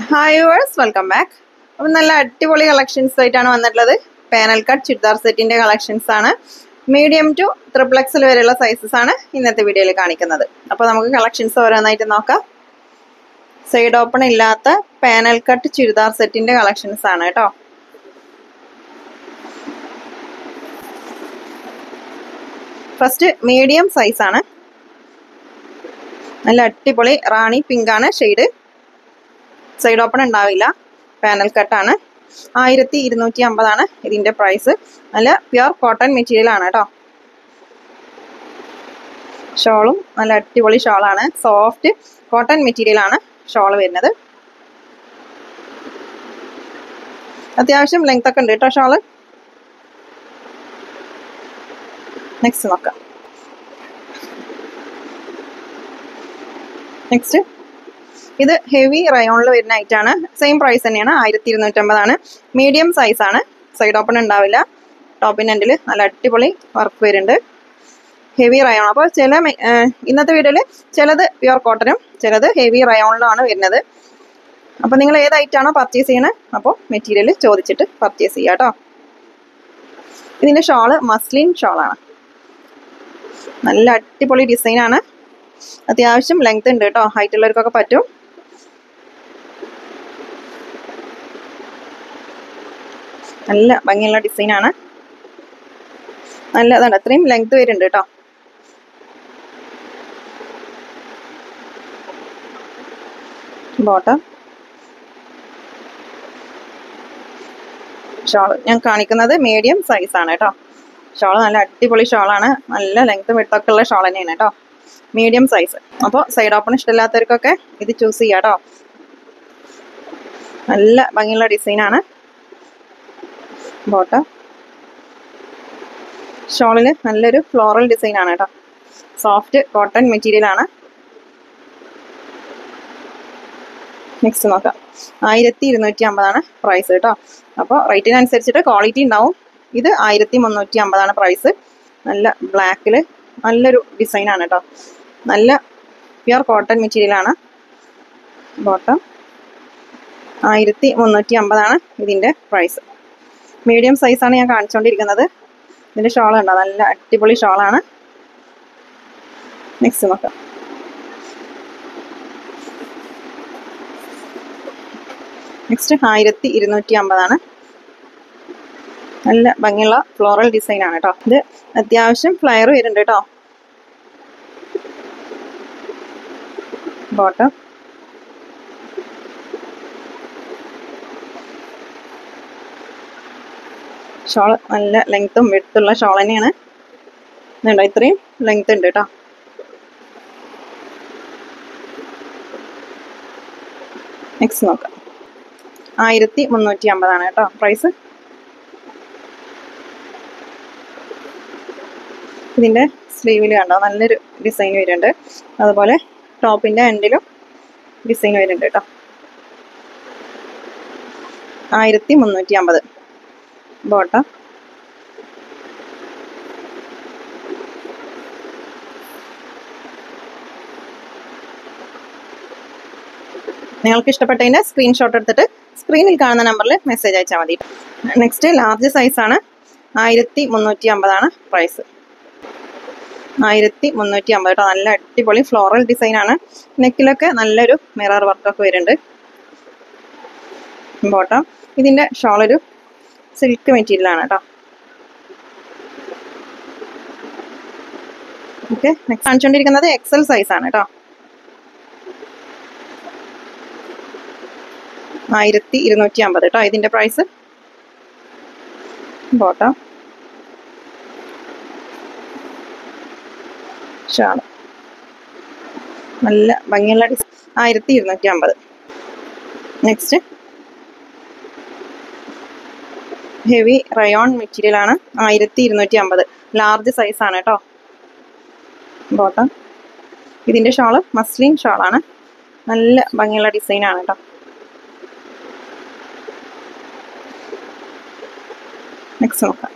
Hi viewers, welcome back. അപ്പം നല്ല അടിപൊളി കളക്ഷൻസ് ആയിട്ടാണ് വന്നിട്ടുള്ളത്. പാനൽ കട്ട് ചുരിദാർ സെറ്റിന്റെ കളക്ഷൻസ് ആണ്. മീഡിയം ടു XXL വരെയുള്ള സൈസസ് ആണ് ഇന്നത്തെ വീഡിയോയിൽ കാണിക്കുന്നത്. അപ്പോൾ നമുക്ക് കളക്ഷൻസ് ഓരോന്നായിട്ട് നോക്കാം. സൈഡ് ഓപ്പൺ ഇല്ലാത്ത പാനൽ കട്ട് ചുരിദാർ സെറ്റിന്റെ കളക്ഷൻസ് ആണ് കേട്ടോ. ഫസ്റ്റ് മീഡിയം സൈസ് ആണ്. നല്ല അടിപൊളി റാണി പിങ്ക് ആണ് ഷെയ്ഡ്. സൈഡ് ഓപ്പൺ ഉണ്ടാവില്ല, പാനൽ കട്ടാണ്. 1250 ഇതിന്റെ പ്രൈസ്. നല്ല പ്യുർ കോട്ടൺ മെറ്റീരിയൽ ആണ് കേട്ടോ. ഷോളും നല്ല അടിപൊളി ഷോളാണ്. സോഫ്റ്റ് കോട്ടൺ മെറ്റീരിയൽ ആണ് ഷോൾ വരുന്നത്. അത്യാവശ്യം ലെങ്ത് ഒക്കെ ഉണ്ട് കേട്ടോ ഷോള്. നെക്സ്റ്റ് നോക്കാം. നെക്സ്റ്റ് ഇത് ഹെവി റയോണിൽ വരുന്ന ഐറ്റാണ്. സെയിം പ്രൈസ് തന്നെയാണ്, 1250. മീഡിയം സൈസ് ആണ്. സൈഡ് ഓപ്പൺ ഉണ്ടാവില്ല. ടോപ്പിൻ്റെ എൻഡിൽ നല്ല അടിപൊളി വർക്ക് വരുന്നുണ്ട്. Heavy rayon. അപ്പോൾ ഇന്നത്തെ വീഡിയോയിൽ ചിലത് പ്യുർ കോട്ടനും ചിലത് ഹെവി റയോണിലുമാണ് വരുന്നത്. അപ്പോൾ നിങ്ങൾ ഏത് ഐറ്റാണോ പർച്ചേസ് ചെയ്യണത് അപ്പോൾ മെറ്റീരിയൽ ചോദിച്ചിട്ട് പർച്ചേസ് ചെയ്യുക കേട്ടോ. ഇതിൻ്റെ ഷോള് മസ്ലിൻ ഷോളാണ്. നല്ല അടിപൊളി ഡിസൈനാണ്. അത്യാവശ്യം ലെങ്ത് ഉണ്ട് കേട്ടോ. ഹൈറ്റ് ഉള്ളവർക്കൊക്കെ പറ്റും. നല്ല ഭംഗിയുള്ള ഡിസൈനാണ്. നല്ലതാണ്. അത്രയും ലെങ്ത് വരുന്നുണ്ട് കേട്ടോ. ബോട്ടം ഷോള് ഞാൻ കാണിക്കുന്നത് മീഡിയം സൈസ് ആണ് കേട്ടോ. ഷോള് നല്ല അടിപൊളി ഷോളാണ്. നല്ല ലെങ്ത് വിട്ടൊക്കെ ഉള്ള ഷോൾ തന്നെയാണ് കേട്ടോ. Medium size. അപ്പോൾ സൈഡ് ഓപ്പൺ ഇഷ്ടമില്ലാത്തവർക്കൊക്കെ ഇത് ചൂസ് ചെയ്യാം കേട്ടോ. നല്ല ഭംഗിയുള്ള ഡിസൈനാണ്. ബോട്ടം ഷോളിൽ നല്ലൊരു ഫ്ലോറൽ ഡിസൈനാണ് കേട്ടോ. സോഫ്റ്റ് കോട്ടൺ മെറ്റീരിയൽ ആണ്. നെക്സ്റ്റ് നോക്കാം. 1250 പ്രൈസ് കേട്ടോ. അപ്പോൾ റേറ്റിനനുസരിച്ചിട്ട് ക്വാളിറ്റി ഉണ്ടാവും. ഇത് 1350 പ്രൈസ്. നല്ല ബ്ലാക്കിൽ നല്ലൊരു ഡിസൈനാണ് കേട്ടോ. നല്ല പ്യുർ കോട്ടൺ മെറ്റീരിയൽ ആണ്. ബോട്ടം 1350 ഇതിൻ്റെ പ്രൈസ്. മീഡിയം സൈസാണ് ഞാൻ കാണിച്ചുകൊണ്ടിരിക്കുന്നത്. ഇതിൻ്റെ ഷോൾ ഉണ്ടോ, നല്ല അടിപൊളി ഷോളാണ്. നെക്സ്റ്റ് നോക്കാം. നെക്സ്റ്റ് 1250. നല്ല ഭംഗിയുള്ള ഫ്ലോറൽ ഡിസൈൻ ആണ് കേട്ടോ. ഇത് അത്യാവശ്യം ഫ്ലയർ വരുന്നുണ്ട് കേട്ടോ. ബോട്ടം ഷോൾ നല്ല ലെങ്ത്തും വെടുത്തുള്ള ഷോൾ തന്നെയാണ്. ഇതുണ്ടോ, ഇത്രയും ലെങ്ത് ഉണ്ട് കേട്ടോ. നെക്സ്റ്റ് നോക്കാം. 1350 കേട്ടോ പ്രൈസ്. ഇതിൻ്റെ സ്ലീവിൽ കണ്ടോ നല്ലൊരു ഡിസൈൻ വരുന്നുണ്ട്. അതുപോലെ ടോപ്പിൻ്റെ എൻഡിലും ഡിസൈൻ വരുന്നുണ്ട് കേട്ടോ. 1350. ബോട്ടം നിങ്ങൾക്ക് ഇഷ്ടപ്പെട്ടതിൻ്റെ സ്ക്രീൻഷോട്ട് എടുത്തിട്ട് സ്ക്രീനിൽ കാണുന്ന നമ്പറിൽ മെസ്സേജ് അയച്ചാൽ മതി. നെക്സ്റ്റ് ലാർജ് സൈസാണ്. 1350 പ്രൈസ്. 1350 കേട്ടോ. നല്ല അടിപൊളി ഫ്ലോറൽ ഡിസൈനാണ്. നെക്കിലൊക്കെ നല്ലൊരു മിറർ വർക്കൊക്കെ വരുന്നുണ്ട്. ബോട്ടം ഇതിൻ്റെ ഷോളൊരു സിൽക്ക് മെറ്റീരിയൽ ആണ് കേട്ടോ. ഓക്കെ, നെക്സ്റ്റ് കാണിച്ചുകൊണ്ടിരിക്കുന്നത് XL സൈസാണ് കേട്ടോ. 1250 കേട്ടോ ഇതിൻ്റെ പ്രൈസ്. ബോട്ടം ഷാള് നല്ല ഭംഗിയുള്ള 1250. നെക്സ്റ്റ് ഹെവി റയോൺ മെറ്റീരിയൽ ആണ്. 1250. ലാർജ് സൈസാണ് കേട്ടോ. ബോട്ടം ഇതിൻ്റെ ഷോള് മസ്ലിൻ ഷോളാണ്. നല്ല ഭംഗിയുള്ള ഡിസൈനാണ് കേട്ടോ. നെക്സ്റ്റ് നോക്കാം.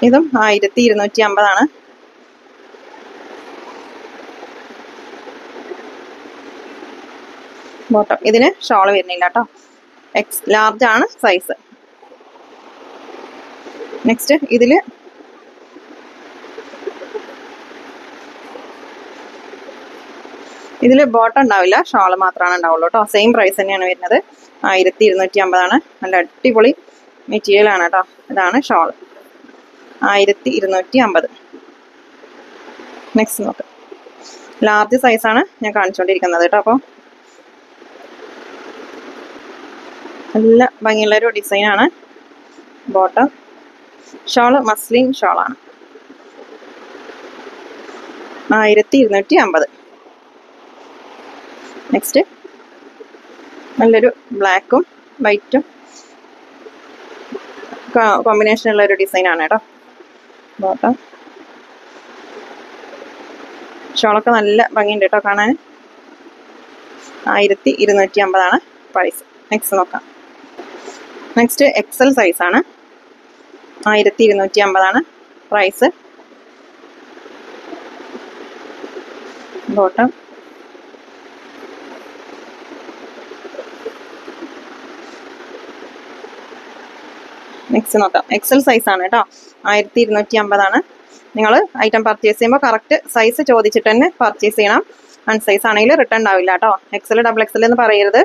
ഇതും 1250. ബോട്ടം ഇതിന് ഷോൾ വരുന്നില്ല കേട്ടോ. എക്സ് ലാർജ് ആണ് സൈസ്. നെക്സ്റ്റ് ഇതിൽ ബോട്ടം ഉണ്ടാവില്ല, ഷോൾ മാത്രമാണ് ഉണ്ടാവുള്ളൂ കേട്ടോ. സെയിം പ്രൈസ് തന്നെയാണ് വരുന്നത്. 1250 നല്ല അടിപൊളി മെറ്റീരിയൽ ആണ് കേട്ടോ. ഇതാണ് ഷോൾ 1250. നെക്സ്റ്റ് നോക്ക്, ലാർജ് സൈസാണ് ഞാൻ കാണിച്ചുകൊണ്ടിരിക്കുന്നത് കേട്ടോ. അപ്പോൾ നല്ല ഭംഗിയുള്ളൊരു ഡിസൈനാണ്. ബോട്ടം ഷോള് മസ്ലിൻ ഷോളാണ്. 1250. നെക്സ്റ്റ് നല്ലൊരു ബ്ലാക്കും വൈറ്റും കോമ്പിനേഷൻ ഉള്ള ഒരു ഡിസൈനാണ് കേട്ടോ. ബോട്ടം ഷോളൊക്കെ നല്ല ഭംഗിയുണ്ട് കേട്ടോ കാണാൻ. 1250 പ്രൈസ്. നെക്സ്റ്റ് നോക്കാം. നെക്സ്റ്റ് എക്സൽ സൈസാണ്. 1250 പ്രൈസ്. ബോട്ടം നെക്സ്റ്റ് നോക്കാം. എക്സൽ സൈസാണ് കേട്ടോ. 1250. നിങ്ങൾ ഐറ്റം പർച്ചേസ് ചെയ്യുമ്പോൾ കറക്റ്റ് സൈസ് ചോദിച്ചിട്ട് തന്നെ പർച്ചേസ് ചെയ്യണം. അൺസൈസ് ആണെങ്കിൽ റിട്ടേൺ ഉണ്ടാവില്ല കേട്ടോ. എക്സൽ ഡബിൾ എക്സൽ എന്ന് പറയരുത്.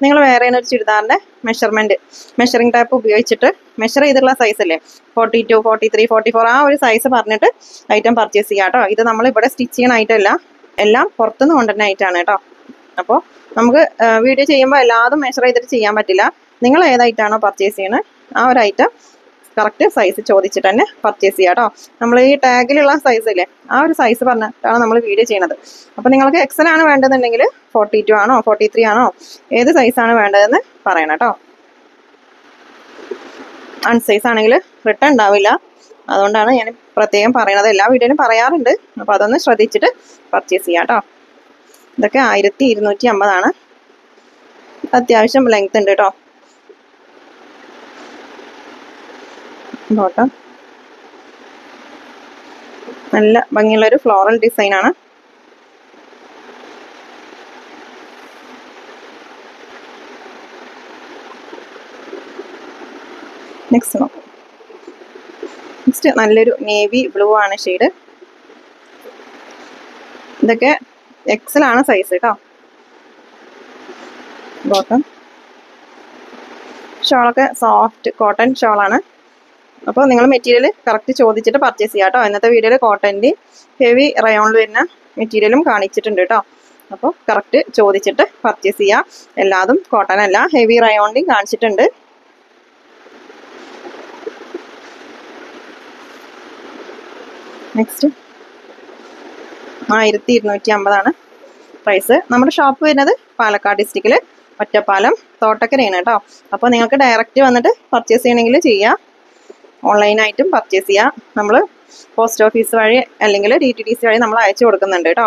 നിങ്ങൾ വേറെ ഒരു ചുരിദാറിൻ്റെ മെഷറിംഗ് ടേപ്പ് ഉപയോഗിച്ചിട്ട് മെഷർ ചെയ്തിട്ടുള്ള സൈസ് അല്ലേ, 42, 43, 44 ആ ഒരു സൈസ് പറഞ്ഞിട്ട് ഐറ്റം പർച്ചേസ് ചെയ്യാം കേട്ടോ. ഇത് നമ്മൾ ഇവിടെ സ്റ്റിച്ച് ചെയ്യണ ഐറ്റം അല്ല, എല്ലാം പുറത്തുനിന്ന് കൊണ്ടുവരുന്ന ഐറ്റമാണ് കേട്ടോ. അപ്പോൾ നമുക്ക് വീഡിയോ ചെയ്യുമ്പോൾ എല്ലാതും മെഷർ ചെയ്തിട്ട് ചെയ്യാൻ പറ്റില്ല. നിങ്ങൾ ഏതായിട്ടാണോ പർച്ചേസ് ചെയ്യുന്നത് ആ ഒരു ഐറ്റം കറക്റ്റ് സൈസ് ചോദിച്ചിട്ട് തന്നെ പർച്ചേസ് ചെയ്യാം കേട്ടോ. നമ്മൾ ഈ ടാഗിലുള്ള സൈസ് ഇല്ലേ, ആ ഒരു സൈസ് പറഞ്ഞിട്ടാണ് നമ്മൾ വീഡിയോ ചെയ്യുന്നത്. അപ്പോൾ നിങ്ങൾക്ക് എക്സൽ ആണ് വേണ്ടതെന്നുണ്ടെങ്കിൽ 42 ആണോ 43 ആണോ ഏത് സൈസാണ് വേണ്ടതെന്ന് പറയണം കേട്ടോ. അൺസൈസ് ആണെങ്കിൽ റിട്ടേൺ ഉണ്ടാവില്ല. അതുകൊണ്ടാണ് ഞാൻ പ്രത്യേകം പറയണത്. എല്ലാ വീഡിയോയിലും പറയാറുണ്ട്. അപ്പോൾ അതൊന്ന് ശ്രദ്ധിച്ചിട്ട് പർച്ചേസ് ചെയ്യാം കേട്ടോ. ഇതൊക്കെ 1250. അത്യാവശ്യം ലെങ്ത് ഉണ്ട് കേട്ടോ. ബോട്ടം നല്ല ഭംഗിയുള്ളൊരു ഫ്ലോറൽ ഡിസൈനാണ്. നെക്സ്റ്റ് നോക്കാം. നെക്സ്റ്റ് നല്ലൊരു നേവി ബ്ലൂ ആണ് ഷെയ്ഡ്. ഇതൊക്കെ എക്സൽ ആണ് സൈസ് കേട്ടോ. ബോട്ടം ഷോളൊക്കെ സോഫ്റ്റ് കോട്ടൺ ഷോളാണ്. അപ്പോൾ നിങ്ങൾ മെറ്റീരിയൽ കറക്റ്റ് ചോദിച്ചിട്ട് പർച്ചേസ് ചെയ്യാം കേട്ടോ. ഇന്നത്തെ വീഡിയോയിൽ കോട്ടൻ്റെ ഹെവി റയോണിൽ വരുന്ന മെറ്റീരിയലും കാണിച്ചിട്ടുണ്ട് കേട്ടോ. അപ്പോൾ കറക്റ്റ് ചോദിച്ചിട്ട് പർച്ചേസ് ചെയ്യാം. എല്ലാതും കോട്ടൺ അല്ല, ഹെവി റയോണിലും കാണിച്ചിട്ടുണ്ട്. Next 1250 price. നമ്മുടെ ഷോപ്പ് വരുന്നത് പാലക്കാട് ഡിസ്ട്രിക്റ്റിൽ ഒറ്റപ്പാലം തോട്ടക്കരയാണ് കേട്ടോ. അപ്പോൾ നിങ്ങൾക്ക് ഡയറക്റ്റ് വന്നിട്ട് പർച്ചേസ് ചെയ്യണമെങ്കിൽ ചെയ്യാം, ഓൺലൈനായിട്ടും പർച്ചേസ് ചെയ്യാം. നമ്മൾ പോസ്റ്റ് ഓഫീസ് വഴി അല്ലെങ്കിൽ DTDC വഴി നമ്മൾ അയച്ചു കൊടുക്കുന്നുണ്ട് കേട്ടോ.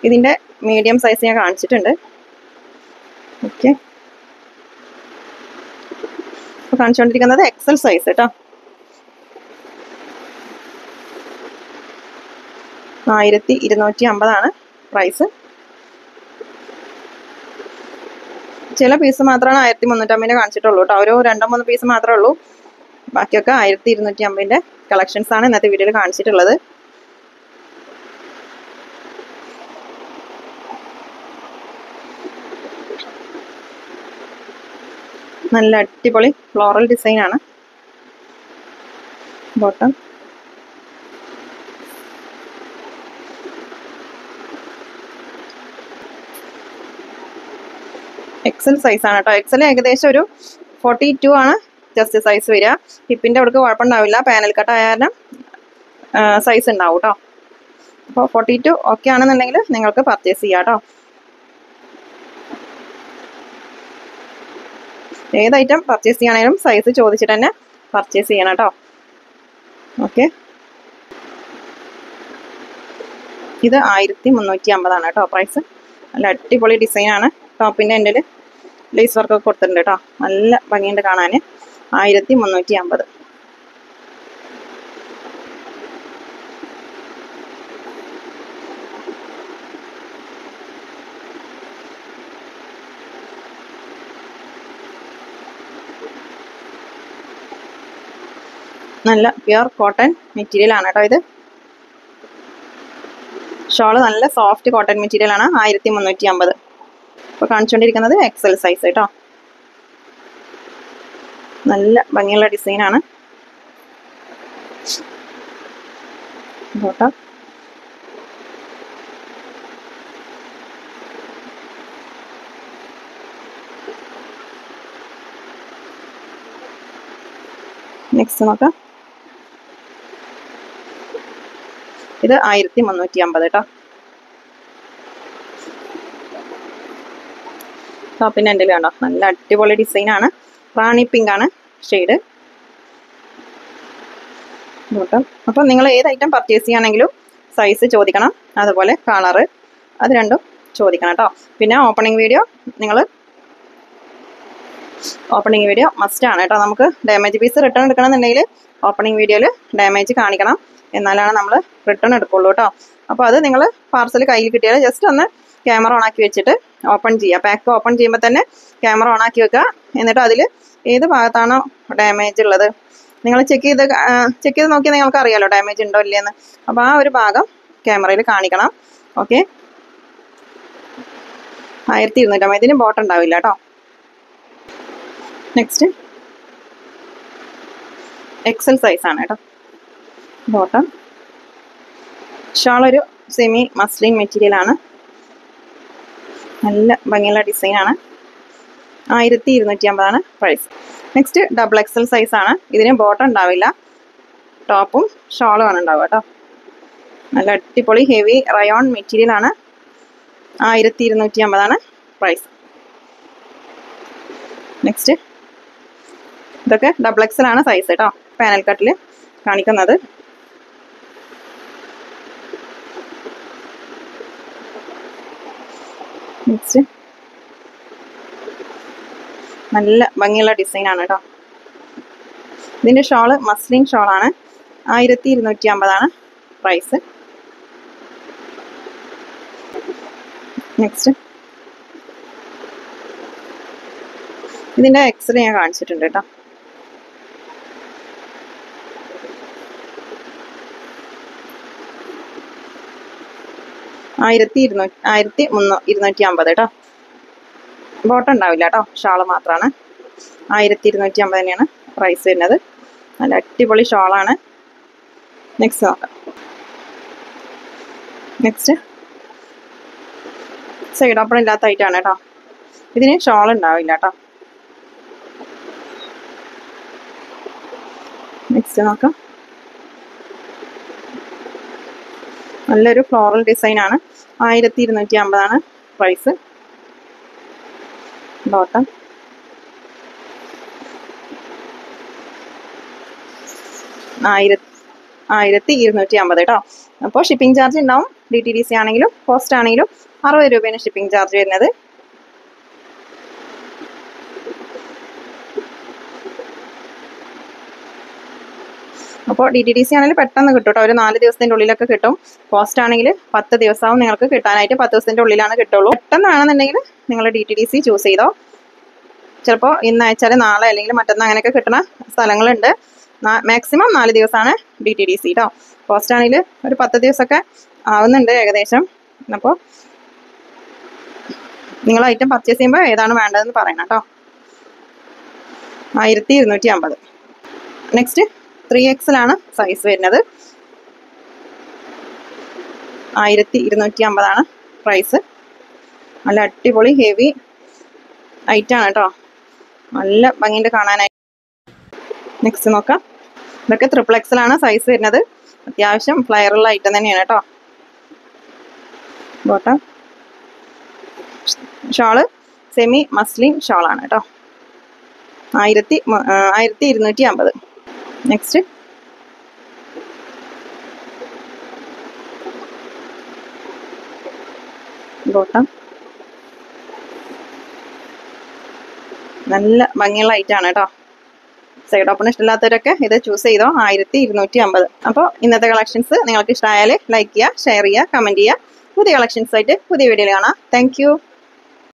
ഇതിൻ്റെ മീഡിയം സൈസ് ഞാൻ കാണിച്ചിട്ടുണ്ട്. ഓക്കെ, ഇപ്പോൾ കാണിച്ചുകൊണ്ടിരിക്കുന്നത് എക്സൽ സൈസ് കേട്ടോ. 1250 പ്രൈസ്. ചില പീസ് മാത്രമാണ് 1350 കാണിച്ചിട്ടുള്ളൂ കേട്ടോ. ഒരു 2-3 പീസ് മാത്രമേ ഉള്ളൂ. ബാക്കിയൊക്കെ 1250 കളക്ഷൻസ് ആണ് ഇന്നത്തെ വീഡിയോയിൽ കാണിച്ചിട്ടുള്ളത്. നല്ല അടിപൊളി ഫ്ലോറൽ ഡിസൈൻ ആണ്. ബോട്ടം എക്സൽ സൈസ് ആണ് കേട്ടോ. എക്സൽ ഏകദേശം ഒരു 42 ആണ് ജസ്റ്റ് സൈസ് വരിക. ഹിപ്പിൻ്റെ അവിടേക്ക് കുഴപ്പമുണ്ടാവില്ല, പാനൽ കട്ട് ആയാലും സൈസ് ഉണ്ടാവും കേട്ടോ. അപ്പോൾ 42 ഓക്കെ ആണെന്നുണ്ടെങ്കിൽ നിങ്ങൾക്ക് പർച്ചേസ് ചെയ്യാം കേട്ടോ. ഏത് ഐറ്റം പർച്ചേസ് ചെയ്യണമെങ്കിലും സൈസ് ചോദിച്ചിട്ട് തന്നെ പർച്ചേസ് ചെയ്യണം കേട്ടോ. ഓക്കെ, ഇത് 1350 കേട്ടോ പ്രൈസ്. നല്ല അടിപൊളി ഡിസൈനാണ്. ടോപ്പിൻ്റെ എൻഡിൽ ലേസ് വർക്കൊക്കെ കൊടുത്തിട്ടുണ്ട് കേട്ടോ. നല്ല ഭംഗിയുണ്ട് കാണാൻ. 1350. നല്ല പ്യുർ കോട്ടൺ മെറ്റീരിയൽ ആണ് കേട്ടോ ഇത്. ഷോള് നല്ല സോഫ്റ്റ് കോട്ടൺ മെറ്റീരിയൽ ആണ്. 1350. ഇപ്പോൾ കാണിച്ചുകൊണ്ടിരിക്കുന്നത് എക്സൽ സൈസ് കേട്ടോ. നല്ല ഭംഗിയുള്ള ഡിസൈനാണ്. ബോട്ടം നെക്സ്റ്റ് നോക്കാം. ഇത് 1350 കേട്ടോ. ടോപ്പിൻ്റെ എൻഡിൽ കണ്ടോ, നല്ല അടിപൊളി ഡിസൈനാണ്. റാണി പിങ്ക് ആണ് ഷെയ്ഡ്. ബോട്ടം. അപ്പം നിങ്ങൾ ഏത് ഐറ്റം പർച്ചേസ് ചെയ്യുകയാണെങ്കിലും സൈസ് ചോദിക്കണം, അതുപോലെ കളറ് അത് രണ്ടും ചോദിക്കണം കേട്ടോ. പിന്നെ ഓപ്പണിംഗ് വീഡിയോ മസ്റ്റ് ആണ് കേട്ടോ. നമുക്ക് ഡാമേജ് പീസ് റിട്ടേൺ എടുക്കണമെന്നുണ്ടെങ്കിൽ ഓപ്പണിംഗ് വീഡിയോയിൽ ഡാമേജ് കാണിക്കണം, എന്നാലാണ് നമ്മൾ റിട്ടേൺ എടുക്കുള്ളൂ കേട്ടോ. അപ്പോൾ അത് നിങ്ങൾ പാർസൽ കയ്യിൽ കിട്ടിയാൽ ജസ്റ്റ് ഒന്ന് ക്യാമറ ഓൺ ആക്കി വെച്ചിട്ട് ഓപ്പൺ ചെയ്യുക. പാക്ക് ഓപ്പൺ ചെയ്യുമ്പോൾ തന്നെ ക്യാമറ ഓൺ ആക്കി വെക്കുക. എന്നിട്ട് അതിൽ ഏത് ഭാഗത്താണോ ഡാമേജ് ഉള്ളത് നിങ്ങൾ ചെക്ക് ചെയ്ത് നോക്കിയാൽ നിങ്ങൾക്ക് അറിയാമല്ലോ ഡാമേജ് ഉണ്ടോ ഇല്ലയെന്ന്. അപ്പോൾ ആ ഒരു ഭാഗം ക്യാമറയിൽ കാണിക്കണം. ഓക്കെ. 1250. ഇതിന് ബോട്ടം ഉണ്ടാവില്ല കേട്ടോ. നെക്സ്റ്റ് എക്സൽ സൈസ് ആണ് കേട്ടോ. ബോട്ടം. ഷാളൊരു സെമി മസ്ലിൻ മെറ്റീരിയൽ ആണ്. നല്ല ഭംഗിയുള്ള ഡിസൈനാണ്. 1250 price. Next double XL size ആണ്. ഇതിന് ബോട്ടം ഉണ്ടാവില്ല, ടോപ്പും ഷാളും ആണ് ഉണ്ടാവുക കേട്ടോ. നല്ല അടിപൊളി ഹെവി റയോൺ മെറ്റീരിയൽ ആണ്. 1250 പ്രൈസ്. നെക്സ്റ്റ് ഇതൊക്കെ ഡബിൾ എക്സൽ ആണ് സൈസ് കേട്ടോ. പാനൽ കട്ടിൽ കാണിക്കുന്നത്. നെക്സ്റ്റ് നല്ല ഭംഗിയുള്ള ഡിസൈനാണ് കേട്ടോ. ഇതിൻ്റെ ഷോള് മസ്ലിൻ ഷോളാണ്. 1250 പ്രൈസ്. നെക്സ്റ്റ് ഇതിൻ്റെ എക്സൽ ഞാൻ കാണിച്ചിട്ടുണ്ട് കേട്ടോ. ആയിരത്തി 250 കേട്ടോ. ബോട്ടം ഉണ്ടാവില്ല കേട്ടോ, ഷാള് മാത്രമാണ്. 1250 തന്നെയാണ് പ്രൈസ് വരുന്നത്. നല്ല അടിപൊളി ഷോളാണ്. നെക്സ്റ്റ് നോക്കാം. നെക്സ്റ്റ് സൈഡ് ഓപ്പൺ ഇല്ലാത്ത ഐറ്റാണ് കേട്ടോ. ഇതിന് ഷോൾ ഉണ്ടാവില്ല കേട്ടോ. നെക്സ്റ്റ് നോക്കാം. നല്ലൊരു ഫ്ലോറൽ ഡിസൈനാണ്. 1250 പ്രൈസ്. ബോട്ടം. ആയിരത്തി 250 കേട്ടോ. അപ്പോൾ ഷിപ്പിംഗ് ചാർജ് ഉണ്ടാവും. DTDC ആണെങ്കിലും പോസ്റ്റ് ആണെങ്കിലും 60 രൂപയാണ് ഷിപ്പിംഗ് ചാർജ് വരുന്നത്. അപ്പോൾ DTDC ആണെങ്കിൽ പെട്ടെന്ന് കിട്ടും കേട്ടോ. ഒരു 4 ദിവസത്തിൻ്റെ ഉള്ളിലൊക്കെ കിട്ടും. പോസ്റ്റ് ആണെങ്കിൽ 10 ദിവസമാവും നിങ്ങൾക്ക് കിട്ടാനായിട്ട്. 10 ദിവസത്തിൻ്റെ ഉള്ളിലാണ് കിട്ടുള്ളൂ. പെട്ടെന്ന് വേണമെന്നുണ്ടെങ്കിൽ നിങ്ങൾ DTDC ചൂസ് ചെയ്തോ. ചിലപ്പോൾ ഇന്ന് അയച്ചാൽ നാളെ അല്ലെങ്കിൽ മറ്റന്നാൾ അങ്ങനെയൊക്കെ കിട്ടുന്ന സ്ഥലങ്ങളുണ്ട്. മാക്സിമം 4 ദിവസമാണ് DTDC കേട്ടോ. പോസ്റ്റ് ആണെങ്കിൽ ഒരു 10 ദിവസമൊക്കെ ആവുന്നുണ്ട് ഏകദേശം. അപ്പോൾ നിങ്ങൾ ഐറ്റം പർച്ചേസ് ചെയ്യുമ്പോൾ ഏതാണ് വേണ്ടതെന്ന് പറയണം കേട്ടോ. 1250. നെക്സ്റ്റ് 3XL ആണ് സൈസ് വരുന്നത്. 1250 പ്രൈസ്. നല്ല അടിപൊളി ഹെവി ഐറ്റാണ് കേട്ടോ. നല്ല ഭംഗിയുണ്ട് കാണാനായി. നെക്സ്റ്റ് നോക്കാം. ഇതൊക്കെ 3XL ആണ് സൈസ് വരുന്നത്. അത്യാവശ്യം ഫ്ലയറുള്ള ഐറ്റം തന്നെയാണ് കേട്ടോ. ബോട്ടം. ഷാള് സെമി മസ്ലിൻ ഷാളാണ് കേട്ടോ. 1250. Next bottom. നല്ല ഭംഗിയുള്ള ഐറ്റാണ് കേട്ടോ. സൈഡ് ഓപ്പൺ ഇഷ്ടമില്ലാത്തവരൊക്കെ ഇത് ചൂസ് ചെയ്തോ. 1250. അപ്പോൾ ഇന്നത്തെ കളക്ഷൻസ് നിങ്ങൾക്ക് ഇഷ്ടമായാൽ ലൈക്ക് ചെയ്യുക, ഷെയർ ചെയ്യുക, കമൻറ്റ് ചെയ്യുക. പുതിയ കളക്ഷൻസ് ആയിട്ട് പുതിയ വീഡിയോയിൽ കാണാം. Thank you.